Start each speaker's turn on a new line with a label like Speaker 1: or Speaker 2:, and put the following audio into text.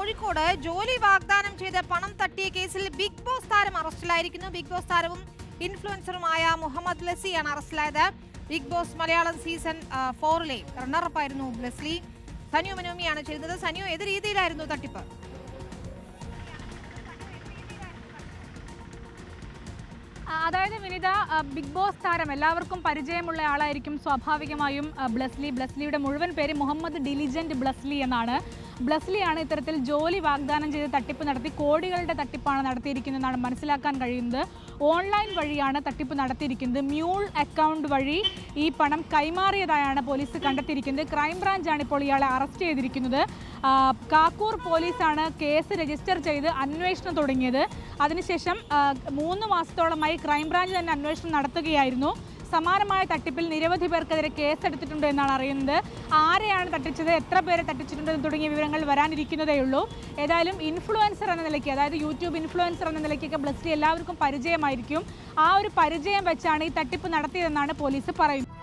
Speaker 1: കോഴിക്കോട് ജോലി വാഗ്ദാനം ചെയ്ത് പണം തട്ടിയ കേസിൽ ബിഗ് ബോസ് താരം അറസ്റ്റിലായിരിക്കുന്നു. ബിഗ് ബോസ് താരവും ഇൻഫ്ലുവൻസറുമായ മുഹമ്മദ് ബ്ലെസ്സിയാണ് അറസ്റ്റിലായത്. ബിഗ് ബോസ് മലയാളം സീസൺ 4-ലെ റണ്ണറപ്പായിരുന്നു ബ്ലെസ്ലി. സനു മനോമിയാണ് ചെയ്തത്. സനു, ഏത് രീതിയിലായിരുന്നു തട്ടിപ്പ്?
Speaker 2: അതായത് വിനിത, ബിഗ് ബോസ് താരം എല്ലാവർക്കും പരിചയമുള്ള ആളായിരിക്കും സ്വാഭാവികമായും ബ്ലെസ്ലി. ബ്ലെസ്ലിയുടെ മുഴുവൻ പേര് മുഹമ്മദ് ഡിലിജന്റ് ബ്ലെസ്ലി എന്നാണ്. ബ്ലെസ്ലിയാണ് ഇത്തരത്തിൽ ജോലി വാഗ്ദാനം ചെയ്ത് തട്ടിപ്പ് നടത്തി കോടികളുടെ തട്ടിപ്പാണ് നടത്തിയിരിക്കുന്നതെന്നാണ് മനസ്സിലാക്കാൻ കഴിയുന്നത്. ഓൺലൈൻ വഴിയാണ് തട്ടിപ്പ് നടത്തിയിരിക്കുന്നത്. മ്യൂൾ അക്കൗണ്ട് വഴി ഈ പണം കൈമാറിയതായാണ് പോലീസ് കണ്ടെത്തിയിരിക്കുന്നത്. ക്രൈംബ്രാഞ്ചാണ് ഇപ്പോൾ ഇയാളെ അറസ്റ്റ് ചെയ്തിരിക്കുന്നത്. കാക്കൂർ പോലീസാണ് കേസ് രജിസ്റ്റർ ചെയ്ത് അന്വേഷണം തുടങ്ങിയത്. അതിനുശേഷം 3 മാസത്തോളമായി ക്രൈംബ്രാഞ്ച് തന്നെ അന്വേഷണം നടത്തുകയായിരുന്നു. സമാനമായ തട്ടിപ്പിൽ നിരവധി പേർക്കെതിരെ കേസെടുത്തിട്ടുണ്ട് എന്നാണ് അറിയുന്നത്. ആരെയാണ് തട്ടിച്ചത്, എത്ര പേരെ തട്ടിച്ചിട്ടുണ്ട് തുടങ്ങിയ വിവരങ്ങൾ വരാനിരിക്കുന്നതേയുള്ളൂ. ഏതായാലും ഇൻഫ്ലുവൻസർ എന്ന നിലയ്ക്ക്, അതായത് യൂട്യൂബ് ഇൻഫ്ലുവൻസർ എന്ന നിലയ്ക്കൊക്കെ ബ്ലെസ്ലി എല്ലാവർക്കും പരിചയമായിരിക്കും. ആ ഒരു പരിചയം വെച്ചാണ് ഈ തട്ടിപ്പ് നടത്തിയതെന്നാണ് പോലീസ് പറയുന്നത്.